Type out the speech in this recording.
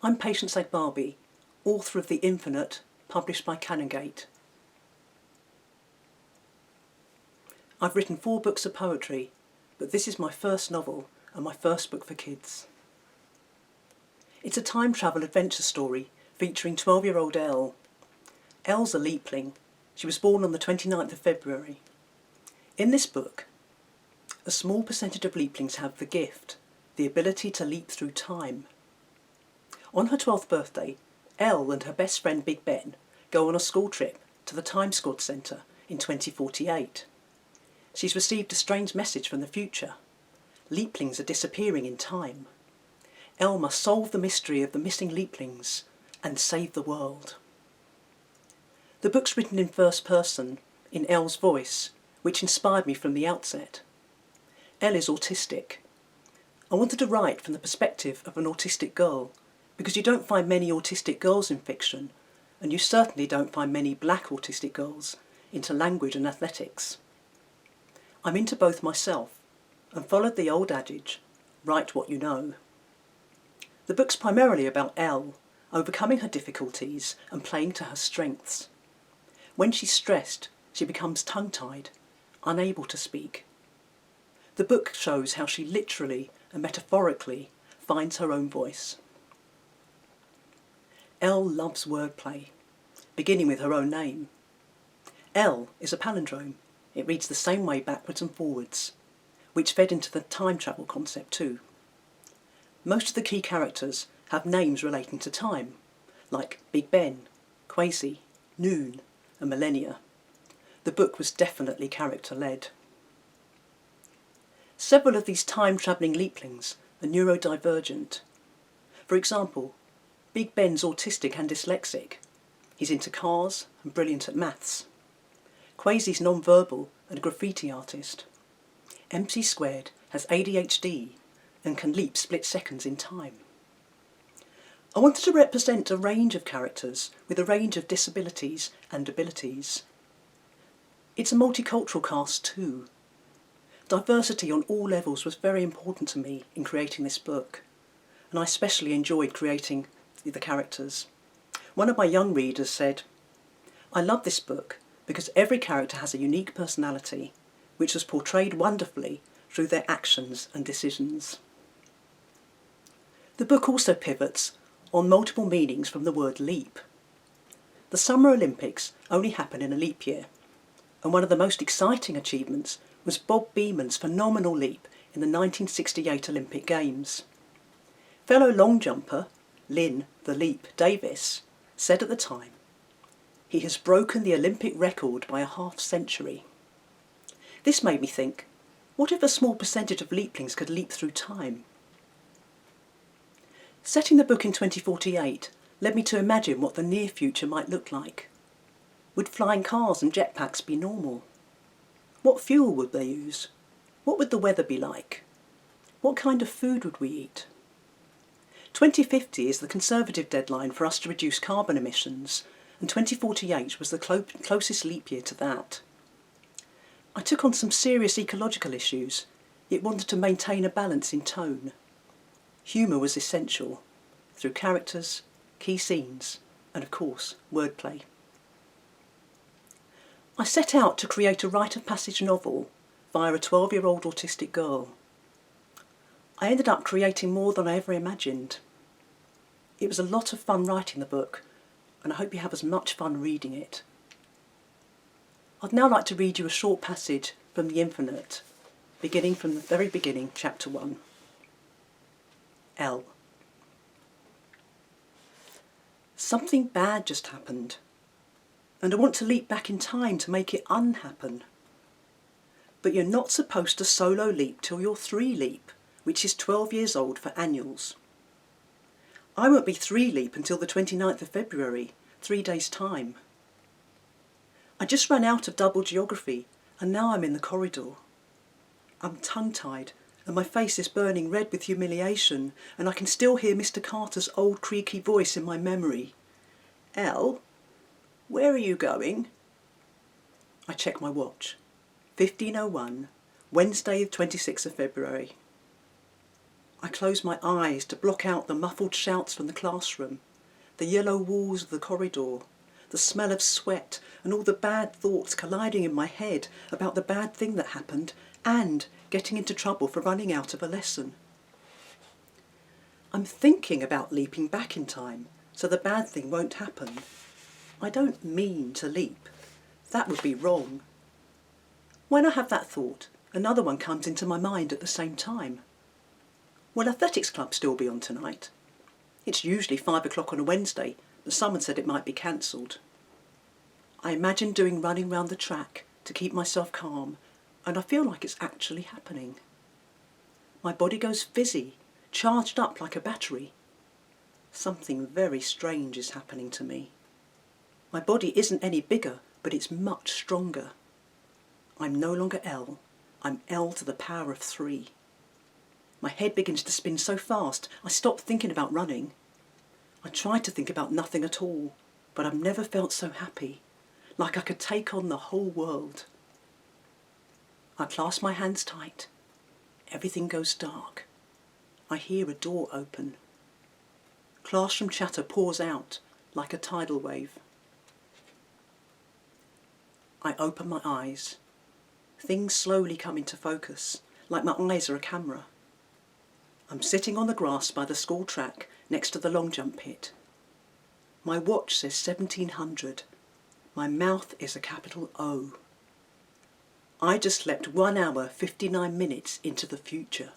I'm Patience Agbabi, author of The Infinite, published by Canongate. I've written 4 books of poetry, but this is my first novel and my first book for kids. It's a time travel adventure story featuring 12-year-old Elle. Elle's a Leapling. She was born on the 29th of February. In this book, a small percentage of Leaplings have the gift, the ability to leap through time. On her 12th birthday, Elle and her best friend Big Ben go on a school trip to the Time Squad Centre in 2048. She's received a strange message from the future. Leaplings are disappearing in time. Elle must solve the mystery of the missing Leaplings and save the world. The book's written in first person, in Elle's voice, which inspired me from the outset. Elle is autistic. I wanted to write from the perspective of an autistic girl, because you don't find many autistic girls in fiction, and you certainly don't find many black autistic girls into language and athletics. I'm into both myself, and followed the old adage, write what you know. The book's primarily about Elle, overcoming her difficulties and playing to her strengths. When she's stressed, she becomes tongue-tied, unable to speak. The book shows how she literally and metaphorically finds her own voice. Elle loves wordplay, beginning with her own name. Elle is a palindrome. It reads the same way backwards and forwards, which fed into the time travel concept too. Most of the key characters have names relating to time, like Big Ben, Quasi, Noon and Millennia. The book was definitely character-led. Several of these time-travelling Leaplings are neurodivergent. For example, Big Ben's autistic and dyslexic. He's into cars and brilliant at maths. Quasi's non-verbal and a graffiti artist. MC² has ADHD and can leap split seconds in time. I wanted to represent a range of characters with a range of disabilities and abilities. It's a multicultural cast too. Diversity on all levels was very important to me in creating this book, and I especially enjoyed creating the characters. One of my young readers said, "I love this book because every character has a unique personality, which was portrayed wonderfully through their actions and decisions." The book also pivots on multiple meanings from the word leap. The Summer Olympics only happen in a leap year, and one of the most exciting achievements was Bob Beamon's phenomenal leap in the 1968 Olympic Games. Fellow long jumper Lynn "The Leap" Davis said at the time, "He has broken the Olympic record by a half-century." This made me think, what if a small percentage of Leaplings could leap through time? Setting the book in 2048 led me to imagine what the near future might look like. Would flying cars and jetpacks be normal? What fuel would they use? What would the weather be like? What kind of food would we eat? 2050 is the conservative deadline for us to reduce carbon emissions, and 2048 was the closest leap year to that. I took on some serious ecological issues, yet wanted to maintain a balance in tone. Humour was essential, through characters, key scenes, and of course, wordplay. I set out to create a rite of passage novel via a 12-year-old autistic girl. I ended up creating more than I ever imagined. It was a lot of fun writing the book, and I hope you have as much fun reading it. I'd now like to read you a short passage from The Infinite, beginning from the very beginning, chapter 1. Elle. Something bad just happened, and I want to leap back in time to make it unhappen. But you're not supposed to solo leap till you're 3 leap, which is 12 years old for annuals. I won't be 3 leap until the 29th of February, 3 days' time. I just ran out of double geography and now I'm in the corridor. I'm tongue-tied and my face is burning red with humiliation, and I can still hear Mr. Carter's old creaky voice in my memory. Elle, where are you going? I check my watch. 15:01, Wednesday the 26th of February. I close my eyes to block out the muffled shouts from the classroom, the yellow walls of the corridor, the smell of sweat and all the bad thoughts colliding in my head about the bad thing that happened and getting into trouble for running out of a lesson. I'm thinking about leaping back in time so the bad thing won't happen. I don't mean to leap. That would be wrong. When I have that thought, another one comes into my mind at the same time. Will athletics club still be on tonight? It's usually 5 o'clock on a Wednesday, but someone said it might be cancelled. I imagine doing running round the track to keep myself calm, and I feel like it's actually happening. My body goes fizzy, charged up like a battery. Something very strange is happening to me. My body isn't any bigger, but it's much stronger. I'm no longer Elle, I'm Elle to the power of 3. My head begins to spin so fast, I stop thinking about running. I try to think about nothing at all, but I've never felt so happy, like I could take on the whole world. I clasp my hands tight. Everything goes dark. I hear a door open. Classroom chatter pours out like a tidal wave. I open my eyes. Things slowly come into focus, like my eyes are a camera. I'm sitting on the grass by the school track next to the long jump pit. My watch says 1700. My mouth is a capital O. I just slept 1 hour, 59 minutes into the future.